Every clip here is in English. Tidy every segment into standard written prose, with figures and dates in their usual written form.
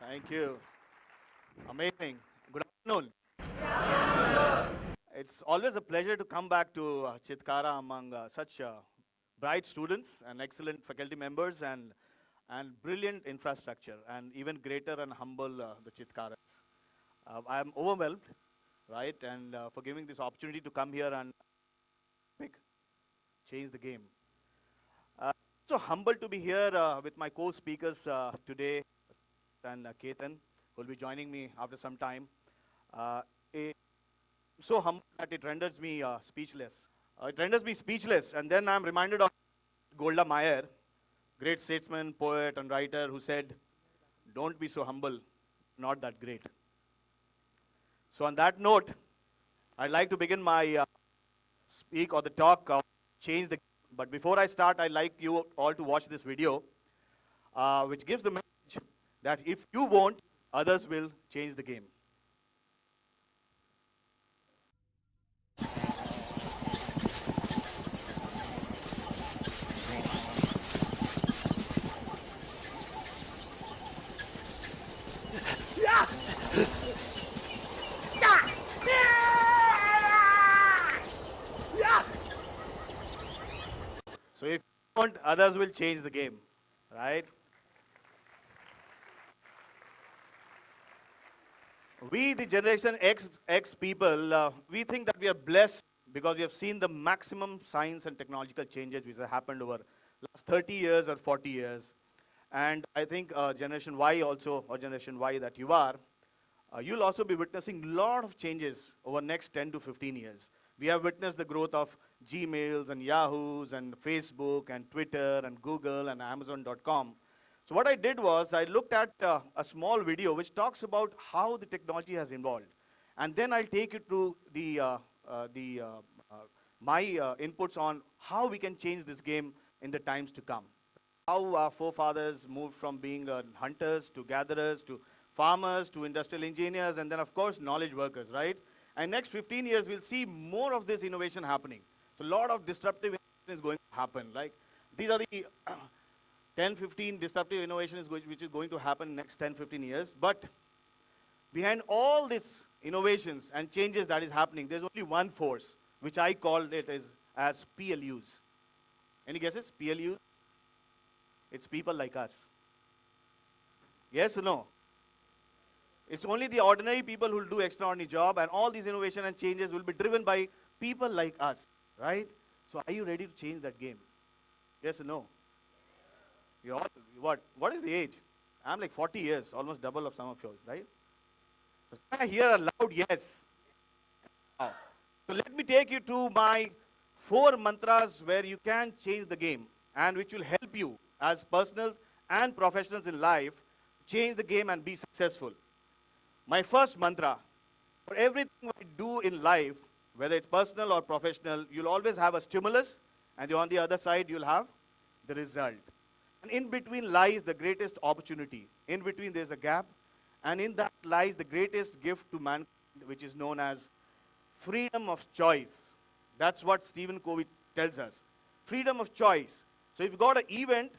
Thank you. Amazing. Good afternoon. It's always a pleasure to come back to Chitkara among such bright students and excellent faculty members and brilliant infrastructure and even greater and humble the Chitkaras. I am overwhelmed, right, and for giving this opportunity to come here and pick, change the game. So humbled to be here with my co-speakers today and Ketan, who will be joining me after some time. Uh, so humble that it renders me speechless. It renders me speechless, and then I'm reminded of Golda Meir, great statesman, poet, and writer, who said, "Don't be so humble, not that great." So on that note, I'd like to begin my speak or the talk change the. But before I start, I'd like you all to watch this video, which gives the message that if you won't, others will change the game. So if you want, others will change the game, right? We, the Generation X people, we think that we are blessed because we have seen the maximum science and technological changes which have happened over last 30 years or 40 years. And I think Generation Y also, or Generation Y that you are, you'll also be witnessing a lot of changes over next 10 to 15 years. We have witnessed the growth of Gmails and Yahoos and Facebook and Twitter and Google and Amazon.com. So what I did was I looked at a small video which talks about how the technology has evolved. And then I'll take you to my inputs on how we can change this game in the times to come. How our forefathers moved from being hunters to gatherers to farmers to industrial engineers and then of course knowledge workers, right? And next 15 years we'll see more of this innovation happening. So a lot of disruptive innovation is going to happen. Like these are the 10, 15 disruptive innovations which is going to happen in next 10, 15 years. But behind all these innovations and changes that is happening, there's only one force, which I called it as PLUs. Any guesses? PLUs? It's people like us. Yes or no? It's only the ordinary people who will do extraordinary job, and all these innovation and changes will be driven by people like us, right? So are you ready to change that game? Yes or no? You all, what is the age? I'm like 40 years, almost double of some of yours, right? So can I hear a loud yes? Wow. So let me take you to my 4 mantras where you can change the game and which will help you as personals and professionals in life change the game and be successful. My first mantra, for everything we do in life, whether it's personal or professional, you'll always have a stimulus, and on the other side, you'll have the result. And in between lies the greatest opportunity. In between, there's a gap, and in that lies the greatest gift to mankind, which is known as freedom of choice. That's what Stephen Covey tells us. Freedom of choice. So if you've got an event,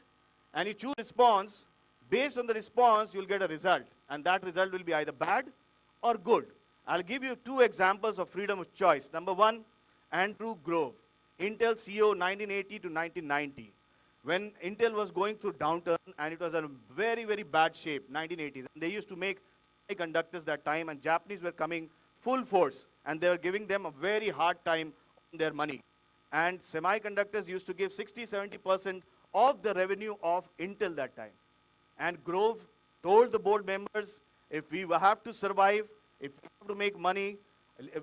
and you choose response, based on the response, you'll get a result. And that result will be either bad or good. I'll give you 2 examples of freedom of choice. Number 1, Andrew Grove, Intel CEO 1980 to 1990. When Intel was going through downturn, and it was in a very, very bad shape, 1980s. And they used to make semiconductors that time, and Japanese were coming full force, and they were giving them a very hard time on their money. And semiconductors used to give 60, 70% of the revenue of Intel that time. And Grove told the board members, if we have to survive, if we have to make money,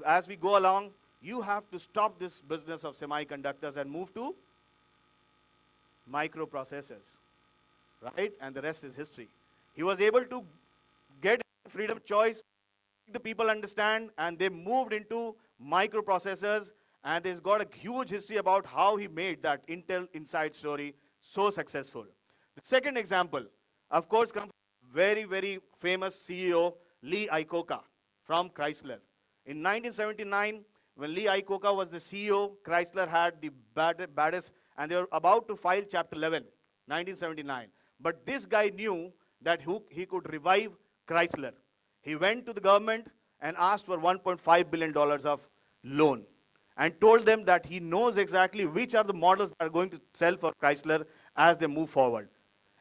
as we go along, you have to stop this business of semiconductors and move to microprocessors, right? And the rest is history. He was able to get freedom of choice, the people understand, and they moved into microprocessors, and he's got a huge history about how he made that Intel inside story so successful. The second example, of course, comes from very, very famous CEO, Lee Iacocca from Chrysler. In 1979, when Lee Iacocca was the CEO, Chrysler had the baddest, and they were about to file Chapter 11, 1979. But this guy knew that he could revive Chrysler. He went to the government and asked for $1.5 billion of loan and told them that he knows exactly which are the models that are going to sell for Chrysler as they move forward.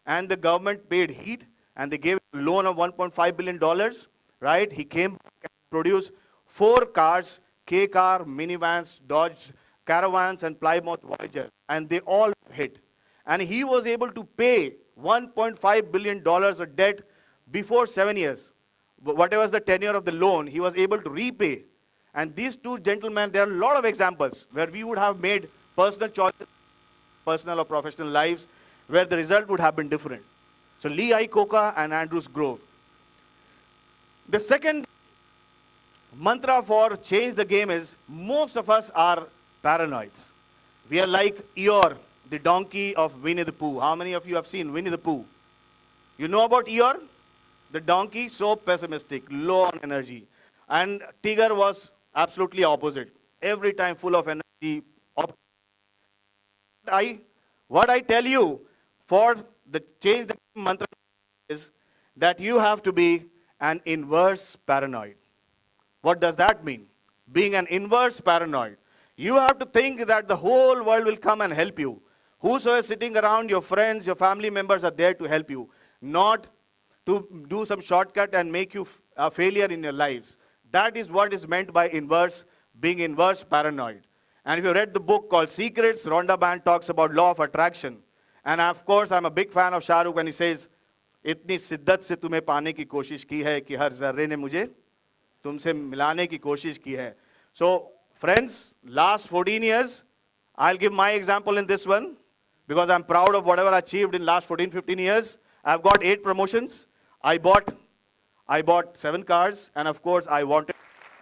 And the government paid heed and they gave a loan of $1.5 billion, right? He came back and produced 4 cars, K car, minivans, Dodge Caravans and Plymouth Voyager, and they all hit. And he was able to pay $1.5 billion of debt before 7 years. Whatever was the tenure of the loan, he was able to repay. And these two gentlemen, there are a lot of examples where we would have made personal choices, personal or professional lives, where the result would have been different. So Lee Iacocca and Andrews Grove. The second mantra for change the game is, most of us are paranoids. We are like Eeyore, the donkey of Winnie the Pooh. How many of you have seen Winnie the Pooh? You know about Eeyore? The donkey, so pessimistic, low on energy. And Tigger was absolutely opposite. Every time full of energy. What I tell you for the change the mantra is that you have to be an inverse paranoid. What does that mean? Being an inverse paranoid. You have to think that the whole world will come and help you. Whosoever is sitting around, your friends, your family members are there to help you. Not to do some shortcut and make you a failure in your lives. That is what is meant by being inverse paranoid. And if you read the book called Secrets, Rhonda Byrne talks about law of attraction. And of course, I'm a big fan of Shah Rukh when he says, इतनी शिद्दत से तुम्हें पाने की कोशिश की है कि हर जर्रे ने मुझे तुमसे मिलाने की कोशिश की है. So, friends, last 14 years, I'll give my example in this one, because I'm proud of whatever I achieved in last 14, 15 years. I've got 8 promotions. I bought 7 cars, and of course, I wanted.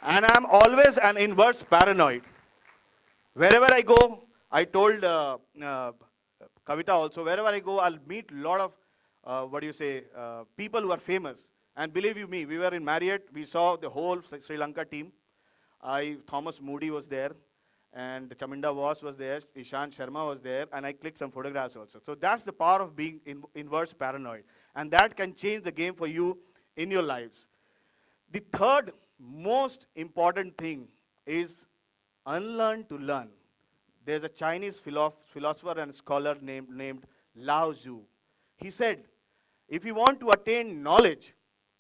And I'm always an inverse paranoid. Wherever I go, I told Kavita also, wherever I go, I'll meet a lot of, people who are famous. And believe you me, we were in Marriott, we saw the whole Sri Lanka team. Thomas Moody was there, and Chaminda was there, Ishan Sharma was there, and I clicked some photographs also. So that's the power of being inverse paranoid. And that can change the game for you in your lives. The third most important thing is unlearn to learn. There's a Chinese philosopher and scholar named Lao Tzu. He said, if you want to attain knowledge,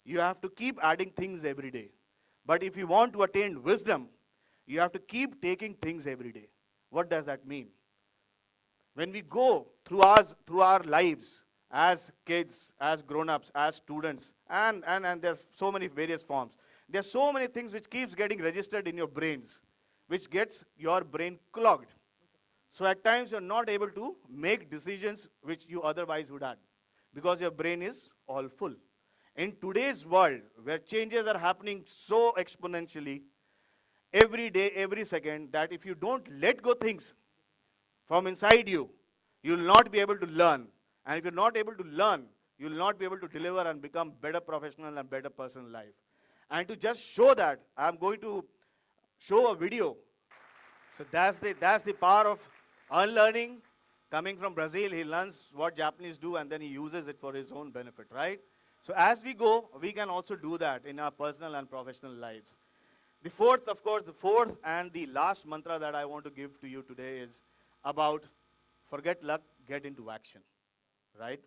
you have to keep adding things every day. But if you want to attain wisdom, you have to keep taking things every day. What does that mean? When we go through our lives as kids, as grown-ups, as students, and there are so many various forms. There are so many things which keeps getting registered in your brains, which gets your brain clogged. So at times you're not able to make decisions which you otherwise would have, because your brain is all full. In today's world, where changes are happening so exponentially, every day, every second, that if you don't let go things from inside you, you'll not be able to learn. And if you're not able to learn, you'll not be able to deliver and become better professional and better person in life. And to just show that, I'm going to show a video. So that's the power of unlearning. Coming from Brazil, he learns what Japanese do and then he uses it for his own benefit, right? So as we go, we can also do that in our personal and professional lives. The fourth, of course, the fourth and the last mantra that I want to give to you today is about forget luck, get into action, right?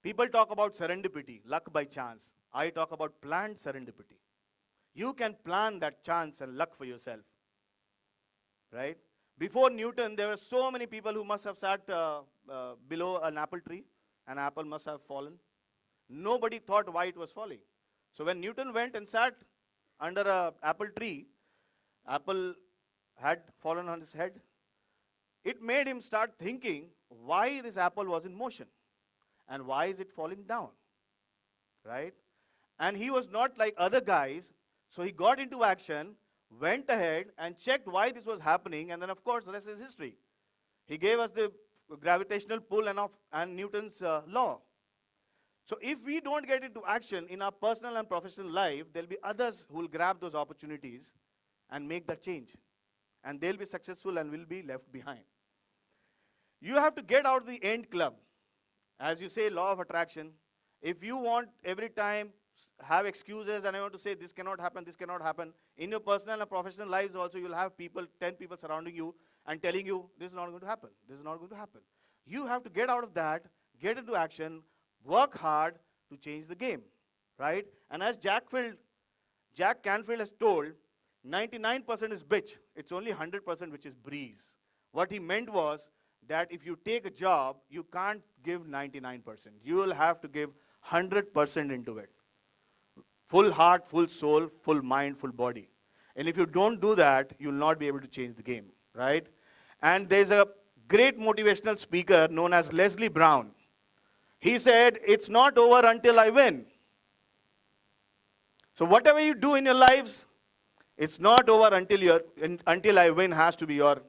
People talk about serendipity, luck by chance. I talk about planned serendipity. You can plan that chance and luck for yourself, right? Before Newton, there were so many people who must have sat below an apple tree. An apple must have fallen. Nobody thought why it was falling. So when Newton went and sat under an apple tree, apple had fallen on his head. It made him start thinking why this apple was in motion and why is it falling down, right? And he was not like other guys, so he got into action, went ahead and checked why this was happening, and then of course the rest is history. He gave us the gravitational pull and Newton's law. So if we don't get into action in our personal and professional life, there'll be others who will grab those opportunities and make that change. And they'll be successful and will be left behind. You have to get out of the end club. As you say, law of attraction. If you want every time have excuses and I want to say this cannot happen, this cannot happen. In your personal and professional lives also, you'll have people, 10 people surrounding you and telling you, this is not going to happen, this is not going to happen. You have to get out of that, get into action, work hard to change the game, right? And as Jack Canfield has told, 99% is bitch. It's only 100% which is breeze. What he meant was that if you take a job, you can't give 99%. You will have to give 100% into it. Full heart, full soul, full mind, full body. And if you don't do that, you'll not be able to change the game, right? And there's a great motivational speaker known as Leslie Brown. He said, it's not over until I win. So whatever you do in your lives, it's not over until I win has to be your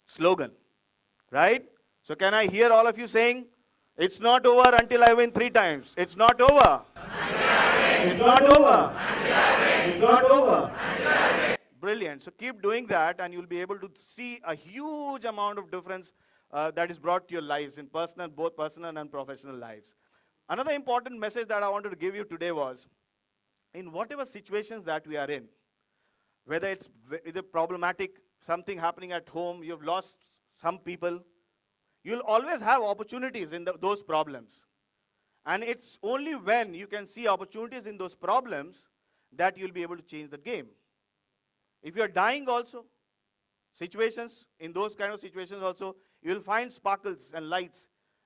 slogan, right? So can I hear all of you saying, it's not over until I win 3 times. It's not over. It's not over. It's not over. Brilliant. So keep doing that and you'll be able to see a huge amount of difference that is brought to your lives in both personal and professional lives. Another important message that I wanted to give you today was, in whatever situations that we are in, whether it's either problematic, something happening at home, you've lost some people, you'll always have opportunities in those problems. And it's only when you can see opportunities in those problems that you'll be able to change the game. If you're dying also, in those kind of situations also, you'll find sparkles and lights